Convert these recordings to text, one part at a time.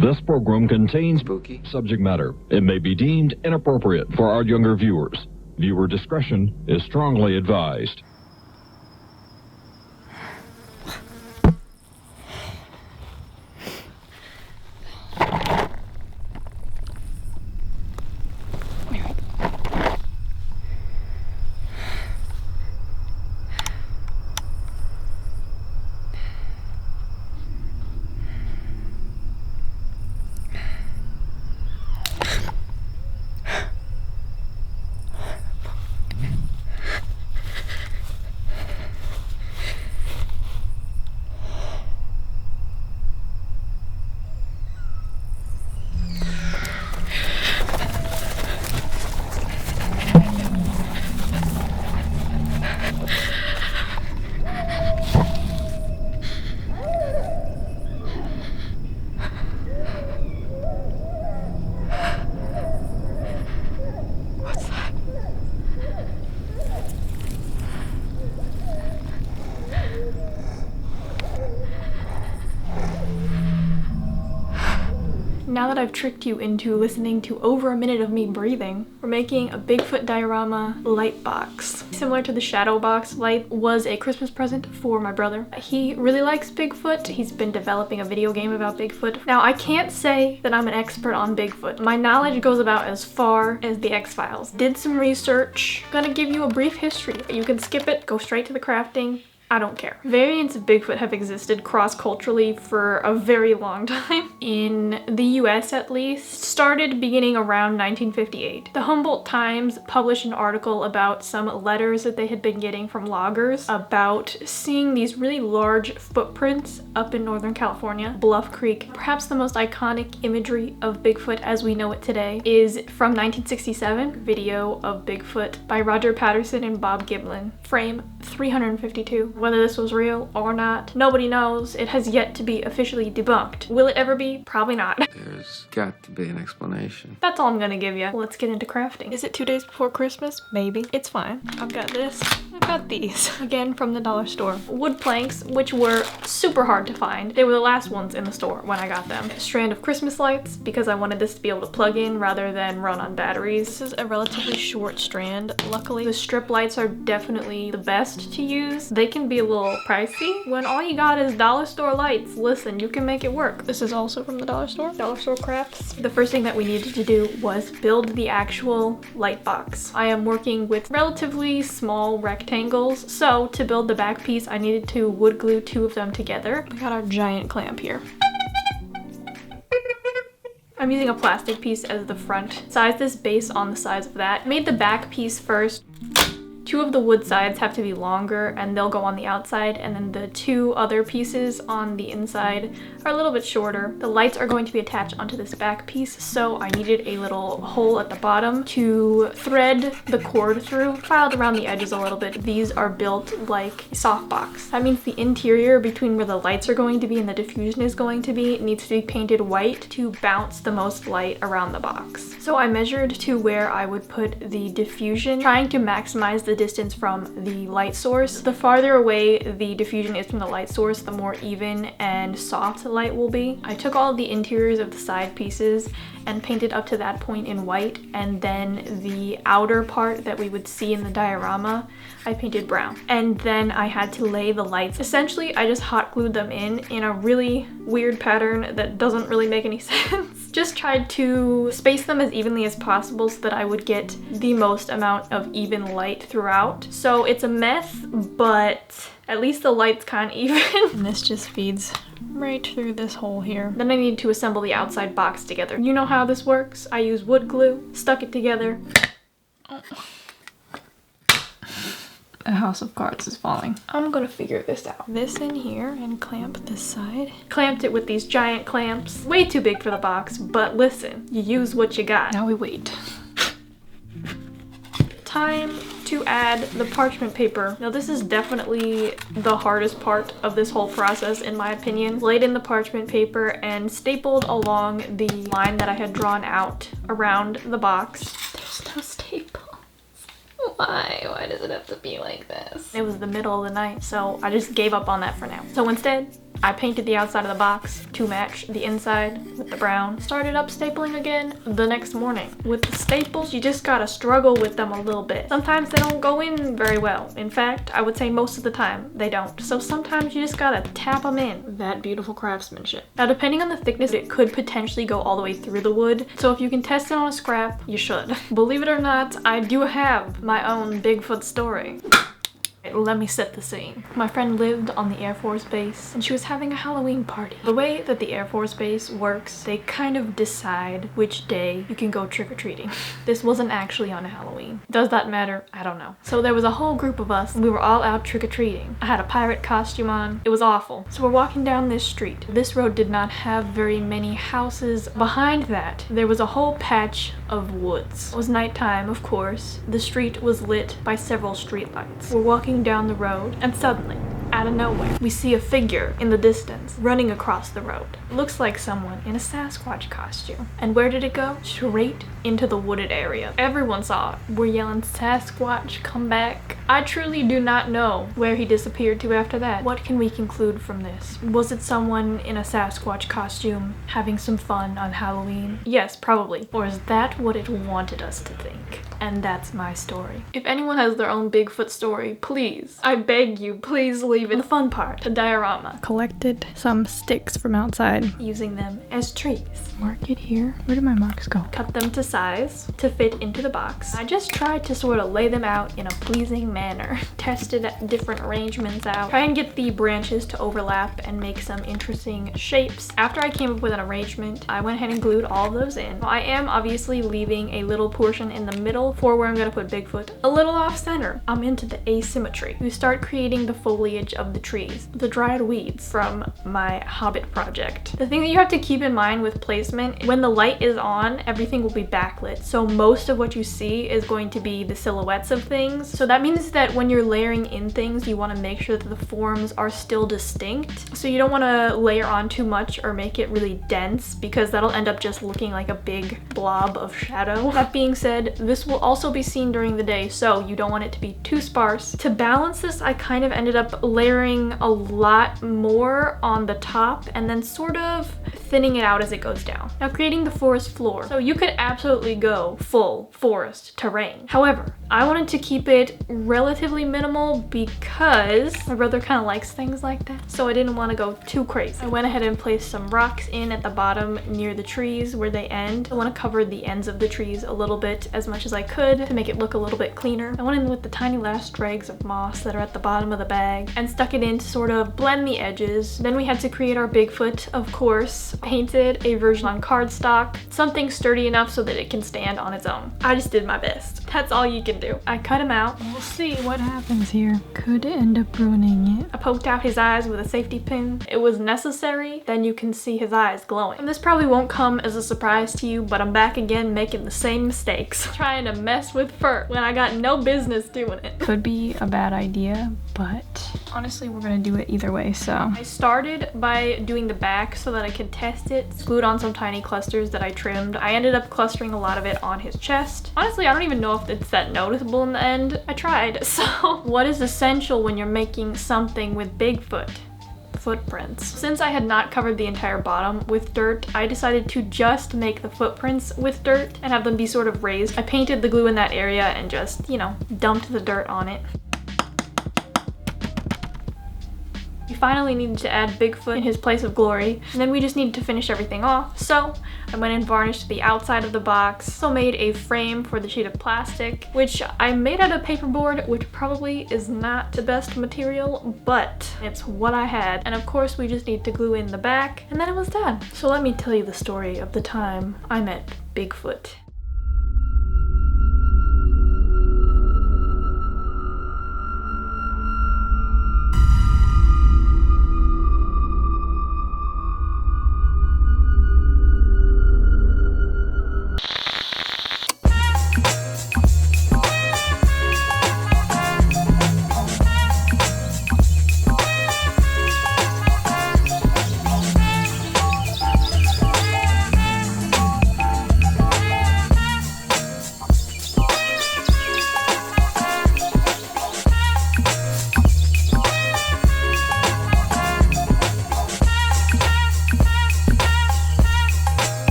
This program contains spooky subject matter. It may be deemed inappropriate for our younger viewers. Viewer discretion is strongly advised. Now that I've tricked you into listening to over a minute of me breathing, we're making a Bigfoot diorama light box. Similar to the shadow box light, was a Christmas present for my brother. He really likes Bigfoot. He's been developing a video game about Bigfoot. Now, I can't say that I'm an expert on Bigfoot. My knowledge goes about as far as the X-Files. Did some research. Gonna give you a brief history. You can skip it, go straight to the crafting. I don't care. Variants of Bigfoot have existed cross-culturally for a very long time. In the US at least, started beginning around 1958. The Humboldt Times published an article about some letters that they had been getting from loggers about seeing these really large footprints up in Northern California, Bluff Creek. Perhaps the most iconic imagery of Bigfoot as we know it today is from 1967, video of Bigfoot by Roger Patterson and Bob Giblin, frame 352. Whether this was real or not, nobody knows. It has yet to be officially debunked. Will it ever be? Probably not. There's got to be an explanation. That's all I'm gonna give you. Let's get into crafting. Is it 2 days before Christmas? Maybe. It's fine. I've got this. I've got these. Again, from the dollar store. Wood planks, which were super hard to find. They were the last ones in the store when I got them. A strand of Christmas lights, because I wanted this to be able to plug in rather than run on batteries. This is a relatively short strand. Luckily, the strip lights are definitely the best to use. They can be a little pricey when all you got is dollar store lights. Listen, you can make it work. This is also from the dollar store crafts. The first thing that we needed to do was build the actual light box. I am working with relatively small rectangles, so to build the back piece I needed to wood glue 2 of them together. We got our giant clamp here. I'm using a plastic piece as the front. Size this base on the size of that. Made the back piece first. 2 of the wood sides have to be longer and they'll go on the outside, and then the 2 other pieces on the inside are a little bit shorter. The lights are going to be attached onto this back piece, so I needed a little hole at the bottom to thread the cord through. Filed around the edges a little bit. These are built like a softbox. That means the interior between where the lights are going to be and the diffusion is going to be needs to be painted white to bounce the most light around the box. So I measured to where I would put the diffusion, trying to maximize the distance from the light source. The farther away the diffusion is from the light source, the more even and soft the light will be. I took all of the interiors of the side pieces and painted up to that point in white, and then the outer part that we would see in the diorama I painted brown. And then I had to lay the lights. Essentially, I just hot glued them in a really weird pattern that doesn't really make any sense. Just tried to space them as evenly as possible so that I would get the most amount of even light throughout. So it's a mess, but at least the light's kind of even. And this just feeds right through this hole here. Then I need to assemble the outside box together. You know how this works. I use wood glue, stuck it together. Oh. A house of cards is falling. I'm gonna figure this out. This in here and clamp this side. Clamped it with these giant clamps. Way too big for the box, but listen, you use what you got. Now we wait. Time to add the parchment paper. Now this is definitely the hardest part of this whole process in my opinion. Laid in the parchment paper and stapled along the line that I had drawn out around the box. There's no staple. Why? Why does it have to be like this? It was the middle of the night, so I just gave up on that for now. So instead, I painted the outside of the box to match the inside with the brown. Started up stapling again the next morning. With the staples, you just gotta struggle with them a little bit. Sometimes they don't go in very well. In fact, I would say most of the time they don't. So sometimes you just gotta tap them in. That beautiful craftsmanship. Now, depending on the thickness, it could potentially go all the way through the wood. So if you can test it on a scrap, you should. Believe it or not, I do have my own Bigfoot story. Let me set the scene. My friend lived on the Air Force Base and she was having a Halloween party. The way that the Air Force Base works, they kind of decide which day you can go trick-or-treating. This wasn't actually on Halloween. Does that matter? I don't know. So there was a whole group of us and we were all out trick-or-treating. I had a pirate costume on. It was awful. So we're walking down this street. This road did not have very many houses. Behind that, there was a whole patch of woods. It was nighttime, of course. The street was lit by several streetlights. We're walking down the road and suddenly, out of nowhere, we see a figure in the distance running across the road. It looks like someone in a Sasquatch costume. And where did it go? Straight into the wooded area. Everyone saw it. We're yelling, "Sasquatch, come back." I truly do not know where he disappeared to after that. What can we conclude from this? Was it someone in a Sasquatch costume having some fun on Halloween? Yes, probably. Or is that what it wanted us to think? And that's my story. If anyone has their own Bigfoot story, please, I beg you, please leave it. The fun part, the diorama. Collected some sticks from outside, using them as trees. Mark it here. Where did my marks go? Cut them to size to fit into the box. I just tried to sort of lay them out in a pleasing manner. Tested different arrangements out. Try and get the branches to overlap and make some interesting shapes. After I came up with an arrangement, I went ahead and glued all of those in. I am obviously leaving a little portion in the middle for where I'm gonna put Bigfoot. A little off center. I'm into the asymmetry. We start creating the foliage of the trees, the dried weeds from my Hobbit project. The thing that you have to keep in mind with placement, when the light is on, everything will be backlit. So most of what you see is going to be the silhouettes of things. So that means that when you're layering in things, you want to make sure that the forms are still distinct. So you don't want to layer on too much or make it really dense because that'll end up just looking like a big blob of shadow. That being said, this will also be seen during the day, so you don't want it to be too sparse. To balance this, I kind of ended up layering a lot more on the top and then sort of thinning it out as it goes down. Now, creating the forest floor. So you could absolutely go full forest terrain. However, I wanted to keep it relatively minimal because my brother kind of likes things like that. So I didn't want to go too crazy. I went ahead and placed some rocks in at the bottom near the trees where they end. I want to cover the ends of the trees a little bit as much as I could to make it look a little bit cleaner. I went in with the tiny last dregs of moss that are at the bottom of the bag and stuck it in to sort of blend the edges. Then we had to create our Bigfoot, of course. Painted a version on cardstock, something sturdy enough so that it can stand on its own. I just did my best. That's all you can do. I cut him out. We'll see what happens here. Could end up ruining it. I poked out his eyes with a safety pin. It was necessary. Then you can see his eyes glowing. And this probably won't come as a surprise to you, but I'm back again making the same mistakes. Trying to mess with fur when I got no business doing it. Could be a bad idea, but honestly, we're gonna do it either way, so. I started by doing the back so that I could test it. Glued on some tiny clusters that I trimmed. I ended up clustering a lot of it on his chest. Honestly, I don't even know if it's that noticeable in the end. I tried. So what is essential when you're making something with Bigfoot? Footprints. Since I had not covered the entire bottom with dirt, I decided to just make the footprints with dirt and have them be sort of raised. I painted the glue in that area and just, you know, dumped the dirt on it. We finally needed to add Bigfoot in his place of glory, and then we just needed to finish everything off. So I went and varnished the outside of the box, also made a frame for the sheet of plastic, which I made out of paperboard, which probably is not the best material, but it's what I had. And of course, we just need to glue in the back, and then it was done. So let me tell you the story of the time I met Bigfoot.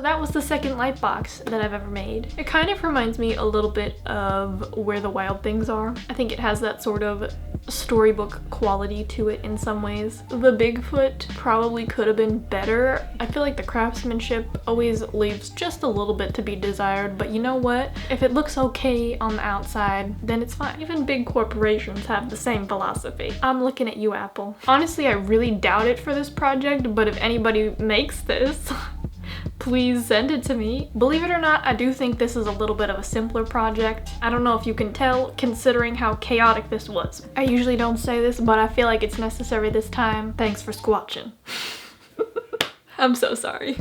that was the second light box that I've ever made. It kind of reminds me a little bit of Where the Wild Things Are. I think it has that sort of storybook quality to it in some ways. The Bigfoot probably could have been better. I feel like the craftsmanship always leaves just a little bit to be desired, but you know what? If it looks okay on the outside, then it's fine. Even big corporations have the same philosophy. I'm looking at you, Apple. Honestly, I really doubt it for this project, but if anybody makes this, please send it to me. Believe it or not, I do think this is a little bit of a simpler project. I don't know if you can tell considering how chaotic this was. I usually don't say this, but I feel like it's necessary this time. Thanks for squatching. I'm so sorry.